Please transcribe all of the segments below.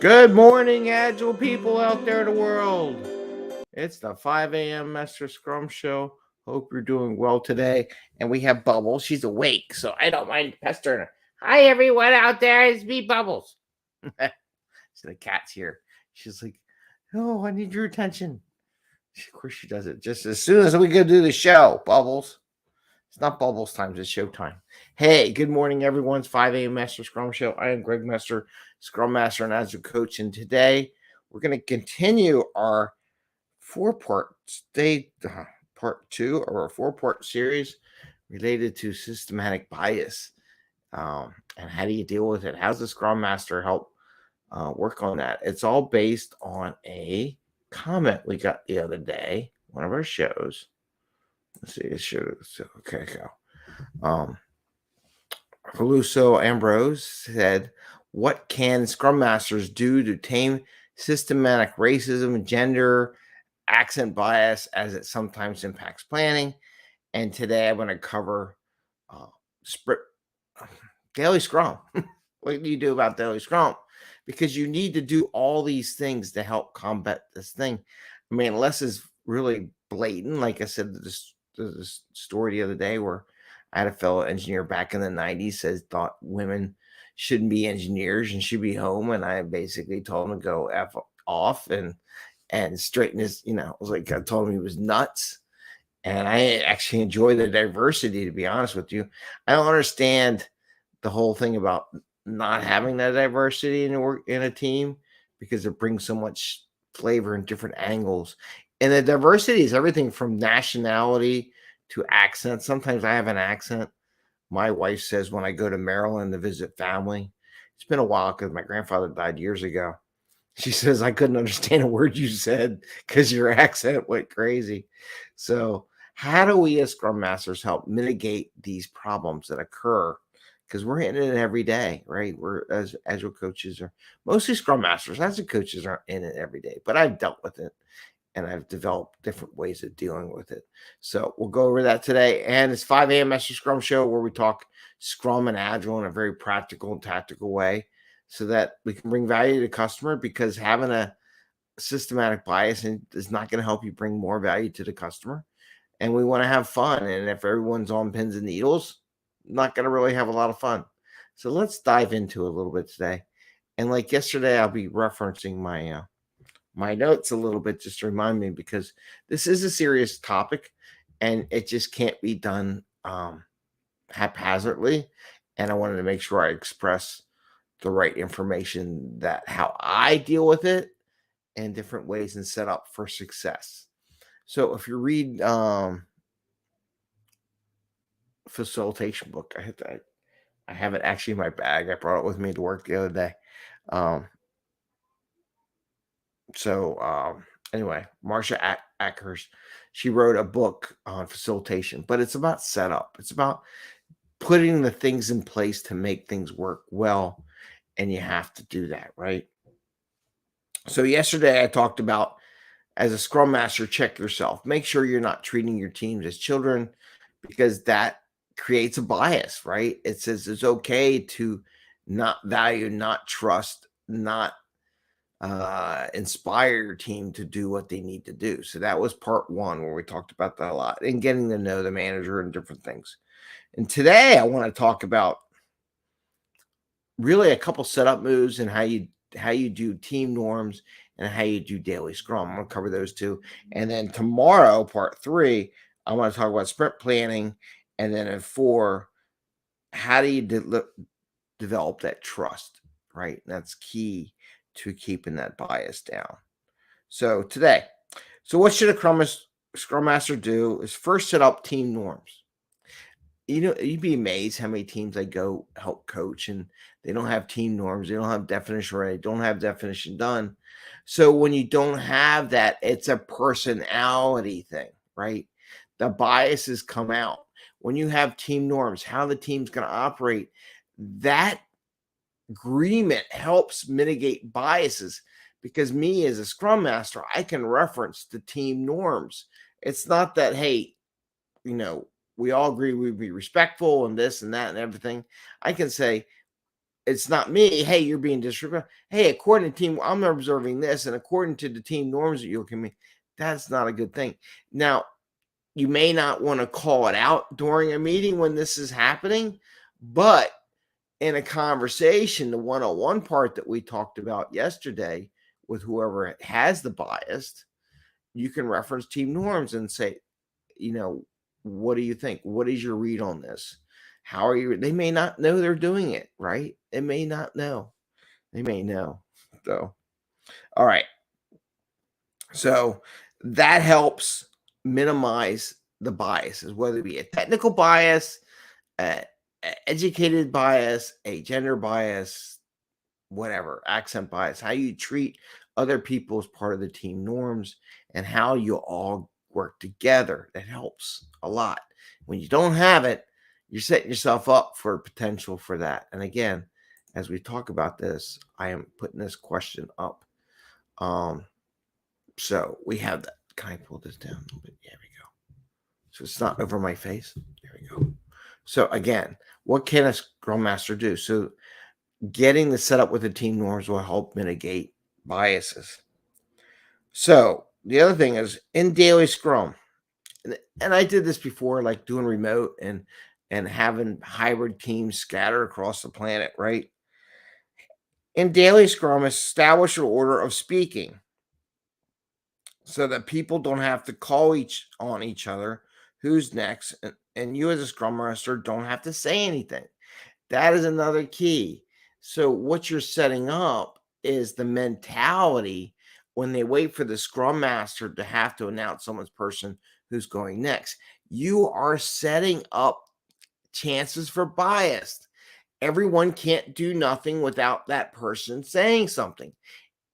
Good morning, agile people out there in the world. It's the 5 a.m. Mester Scrum Show. Hope you're doing well today. And we have Bubbles. She's awake, so I don't mind pestering her. Hi, everyone out there. It's me, Bubbles. So the cat's here. She's like, oh, I need your attention. Of course she does it just as soon as we go do the show, Bubbles. It's not Bubbles time, it's show time. Hey, good morning, everyone. It's 5 a.m. Mester Scrum Show. I am Greg Mester, Scrum Master and Agile Coach. And today we're going to continue our part 2 or a 4-part series related to systematic bias. And how do you deal with it? How's the Scrum Master help work on that? It's all based on a comment we got the other day, one of our shows. Let's see, it shows. Okay, go. Feluso Ambrose said, what can Scrum Masters do to tame systematic racism, gender, accent bias as it sometimes impacts planning? And today I'm going to cover Daily Scrum. What do you do about Daily Scrum? Because you need to do all these things to help combat this thing. I mean, unless it's really blatant, like I said, this story the other day where I had a fellow engineer back in the 90s thought women shouldn't be engineers and should be home. And I basically told him to go F off and straighten his, I was like, I told him he was nuts. And I actually enjoy the diversity, to be honest with you. I don't understand the whole thing about not having that diversity in a team because it brings so much flavor and different angles. And the diversity is everything from nationality to accent. Sometimes I have an accent. My wife says when I go to Maryland to visit family, it's been a while because my grandfather died years ago. She says, I couldn't understand a word you said because your accent went crazy. So how do we as Scrum Masters help mitigate these problems that occur? Because we're in it every day, right? We're as Agile coaches are mostly Scrum Masters. Agile coaches aren't in it every day, but I've dealt with it and I've developed different ways of dealing with it. So we'll go over that today. And it's 5 a.m. Mester Scrum Show where we talk Scrum and Agile in a very practical and tactical way so that we can bring value to the customer, because having a systematic bias is not going to help you bring more value to the customer. And we want to have fun. And if everyone's on pins and needles, not going to really have a lot of fun. So let's dive into a little bit today. And like yesterday, I'll be referencing my notes a little bit just to remind me, because this is a serious topic and it just can't be done haphazardly. And I wanted to make sure I express the right information, that how I deal with it in different ways and set up for success. So if you read facilitation book, I have it actually in my bag. I brought it with me to work the other day. Anyway, Marcia Ackers, she wrote a book on facilitation, but it's about setup. It's about putting the things in place to make things work well, and you have to do that, right? So yesterday I talked about, as a Scrum Master, check yourself. Make sure you're not treating your teams as children, because that creates a bias, right? It says it's okay to not value, not trust, not inspire your team to do what they need to do. So that was part 1 where we talked about that a lot, and getting to know the manager and different things. And today I want to talk about really a couple setup moves and how you do team norms and how you do daily Scrum. I'm going to cover those 2. And then tomorrow, part 3, I want to talk about sprint planning. And then in 4, how do you develop that trust, right? And that's key to keeping that bias down. So today, what should a Scrum Master do is first set up team norms. You'd be amazed how many teams I go help coach and they don't have team norms. They don't have definition ready. Don't have definition done. So when you don't have that, it's a personality thing, right? The biases come out. When you have team norms, how the team's going to operate, that agreement helps mitigate biases, because me as a Scrum Master, I can reference the team norms. It's not that, hey, we all agree we'd be respectful and this and that and everything. I can say It's not me. Hey, you're being disrespectful. Hey, according to team, I'm observing this, and according to the team norms that you're coming, that's not a good thing. Now, you may not want to call it out during a meeting when this is happening, but in a conversation, the one-on-one part that we talked about yesterday with whoever has the bias, you can reference team norms and say, you know, what do you think? What is your read on this? How are you? They may not know they're doing it, right? They may not know. They may know. So, all right. So that helps minimize the biases, whether it be a technical bias, a, educated bias, a gender bias, whatever, accent bias, how you treat other people as part of the team norms, and how you all work together. That helps a lot. When you don't have it, you're setting yourself up for potential for that. And again, as we talk about this, I am putting this question up. So we have that. Can I pull this down a little bit? There we go. So it's not over my face. There we go. So again, what can a Scrum Master do? So getting the setup with the team norms will help mitigate biases. So the other thing is in daily Scrum, and I did this before, like doing remote and having hybrid teams scatter across the planet, right? In daily Scrum, establish an order of speaking so that people don't have to call each other who's next, and you as a Scrum Master don't have to say anything. That is another key. So what you're setting up is the mentality when they wait for the Scrum Master to have to announce someone's person who's going next. You are setting up chances for bias. Everyone can't do nothing without that person saying something.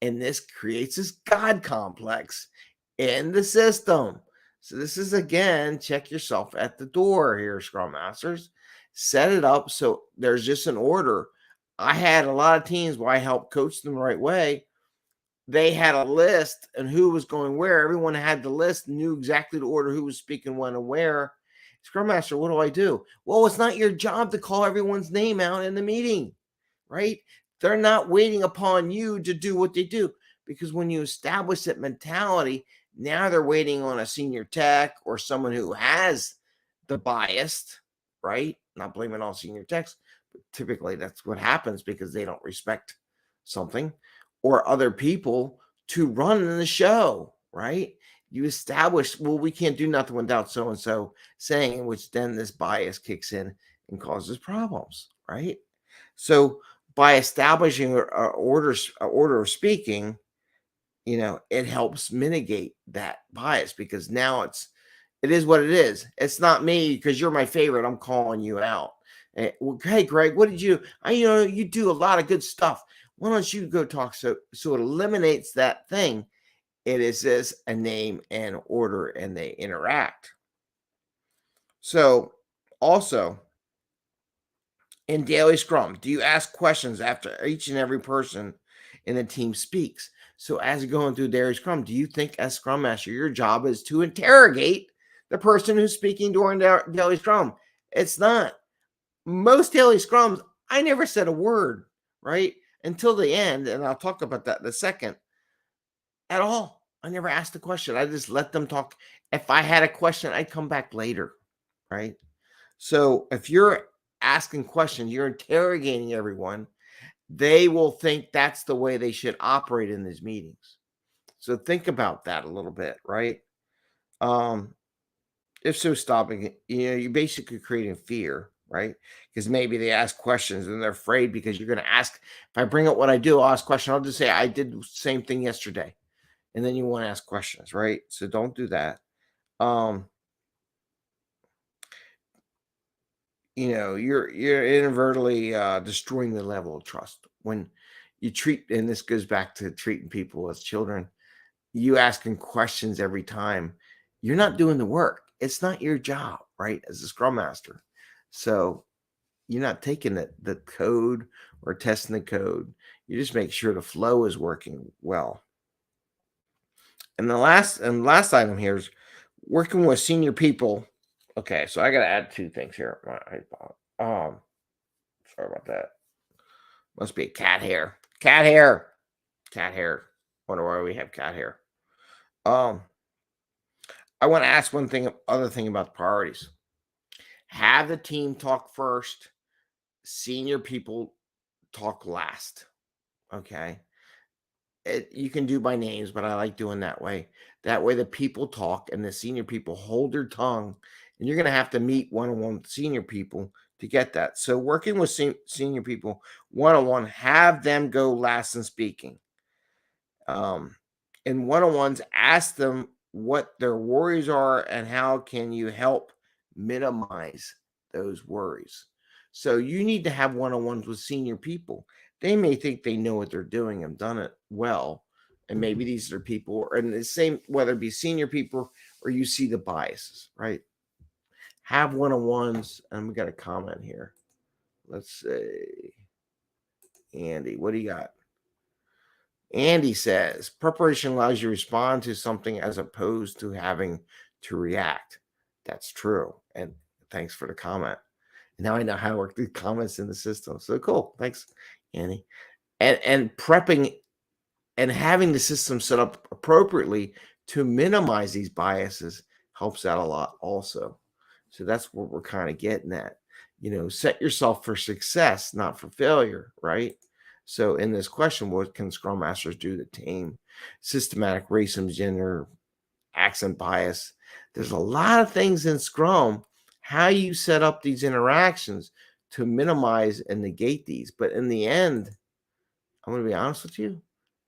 And this creates this God complex in the system. So this is again, check yourself at the door here, Scrum Masters. Set it up so there's just an order. I had a lot of teams where I helped coach them the right way. They had a list and who was going where. Everyone had the list, knew exactly the order, who was speaking when and where. Scrum Master, what do I do? Well, it's not your job to call everyone's name out in the meeting, right? They're not waiting upon you to do what they do, because when you establish that mentality, now they're waiting on a senior tech or someone who has the biased, right? Not blaming all senior techs, but typically that's what happens because they don't respect something or other people to run the show, right? You establish, well, we can't do nothing without so and so saying, which then this bias kicks in and causes problems, right? So by establishing a order of speaking, it helps mitigate that bias, because now it is what it is. It's not me because you're my favorite. I'm calling you out. Well, hey, Greg, what did you? You do a lot of good stuff. Why don't you go talk? So it eliminates that thing. It is just a name and order, and they interact. So also in daily Scrum, do you ask questions after each and every person in the team speaks? So as you're going through daily Scrum, do you think as Scrum Master, your job is to interrogate the person who's speaking during daily Scrum? It's not. Most daily Scrums, I never said a word, right? Until the end, and I'll talk about that in a second. At all. I never asked a question. I just let them talk. If I had a question, I'd come back later, right? So if you're asking questions, you're interrogating everyone, they will think that's the way they should operate in these meetings. So think about that a little bit, right? Um, if so, stopping it, you're basically creating fear, right? Because maybe they ask questions and they're afraid because you're going to ask. If I bring up what I do, I'll ask questions. I'll just say I did the same thing yesterday, and then you want to ask questions, right? So don't do that. Um, you're inadvertently destroying the level of trust when you treat, and this goes back to treating people as children. You asking questions every time, you're not doing the work. It's not your job, right? As a Scrum Master. So you're not taking the code or testing the code. You just make sure the flow is working well. And the last item here is working with senior people. Okay, so I got to add two things here. Sorry about that. Must be a cat hair. Cat hair. Cat hair. Wonder why we have cat hair. Um, I want to ask one thing, other thing about priorities. Have the team talk first, senior people talk last. Okay. You can do by names, but I like doing that way. That way, the people talk and the senior people hold their tongue. And you're going to have to meet one on one with senior people to get that. So, working with senior people one on one, have them go last in speaking. In one on ones, ask them what their worries are and how can you help minimize those worries. So, you need to have one on ones with senior people. They may think they know what they're doing and done it well. And maybe these are people, and the same, whether it be senior people or you see the biases, right? Have one on ones. And we got a comment here. Let's see. Andy, what do you got? Andy says preparation allows you to respond to something as opposed to having to react. That's true. And thanks for the comment. Now I know how to work the comments in the system. So cool. Thanks, Andy. And prepping and having the system set up appropriately to minimize these biases helps out a lot also. So that's what we're kind of getting at. Set yourself for success, not for failure, right? So in this question, what can Scrum Masters do to tame systematic racism, gender, accent bias? There's a lot of things in Scrum, how you set up these interactions to minimize and negate these. But in the end, I'm going to be honest with you,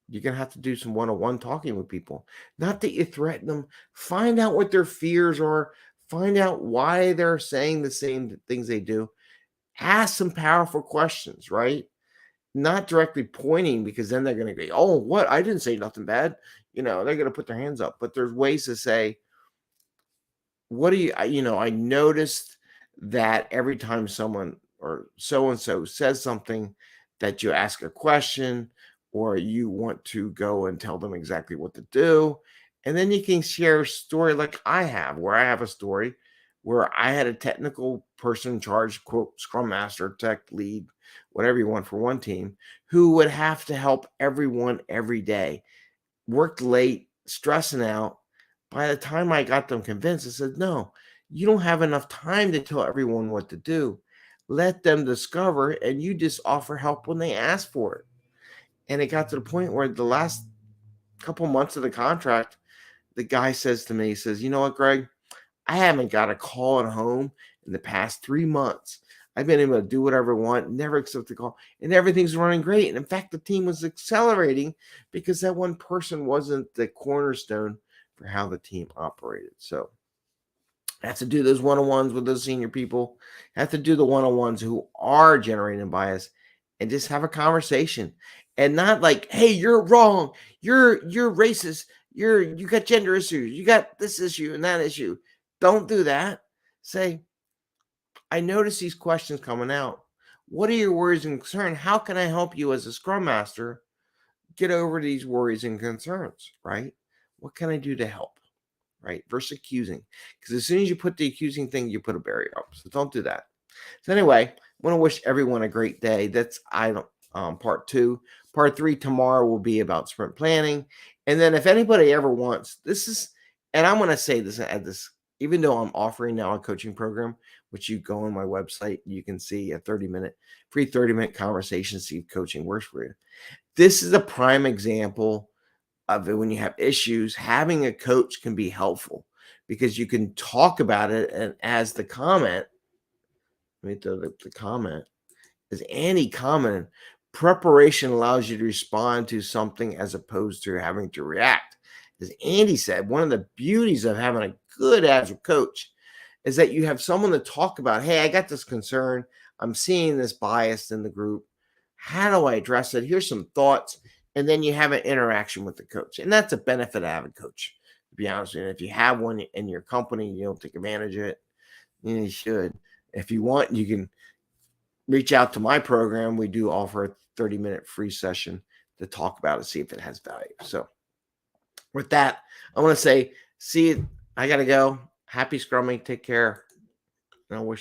you're going to have to do some one-on-one talking with people. Not that you threaten them. Find out what their fears are. Find out why they're saying the same things they do. Ask some powerful questions, right? Not directly pointing, because then they're going to go, oh, what? I didn't say nothing bad. They're going to put their hands up. But there's ways to say, what do you, I noticed that every time someone or so-and-so says something, that you ask a question or you want to go and tell them exactly what to do. And then you can share a story like I have, where I have a story where I had a technical person in charge, quote, Scrum Master, tech lead, whatever you want for one team, who would have to help everyone every day, worked late, stressing out. By the time I got them convinced, I said, no, you don't have enough time to tell everyone what to do. Let them discover, and you just offer help when they ask for it. And it got to the point where the last couple months of the contract, the guy says to me, he says, you know what, Greg? I haven't got a call at home in the past 3 months. I've been able to do whatever I want, never accept the call, and everything's running great. And in fact, the team was accelerating because that one person wasn't the cornerstone for how the team operated. So have to do those one-on-ones with those senior people, have to do the one-on-ones who are generating bias, and just have a conversation. And not like, hey, you're wrong, you're racist, you got gender issues, you got this issue and that issue. Don't do that. Say, I notice these questions coming out. What are your worries and concerns? How can I help you as a Scrum Master get over these worries and concerns, right? What can I do to help, right? Versus accusing. Because as soon as you put the accusing thing, you put a barrier up. So don't do that. So anyway, I want to wish everyone a great day. That's part 2. Part 3 tomorrow will be about sprint planning. And then if anybody ever wants, and I'm going to say this at this, even though I'm offering now a coaching program, which you go on my website, you can see a free 30-minute conversation, see if coaching works for you. This is a prime example of it. When you have issues, having a coach can be helpful because you can talk about it. And as the comment, let me throw the comment, as Annie commented, preparation allows you to respond to something as opposed to having to react. As Andy said, one of the beauties of having a good agile coach is that you have someone to talk about, hey, I got this concern. I'm seeing this bias in the group. How do I address it? Here's some thoughts. And then you have an interaction with the coach. And that's a benefit of having a coach, to be honest with you. If you have one in your company, you don't take advantage of it, you should. If you want, you can reach out to my program. We do offer a 30-minute free session to talk about it, see if it has value. So with that, I want to say, see you. I got to go. Happy scrumming. Take care. And I wish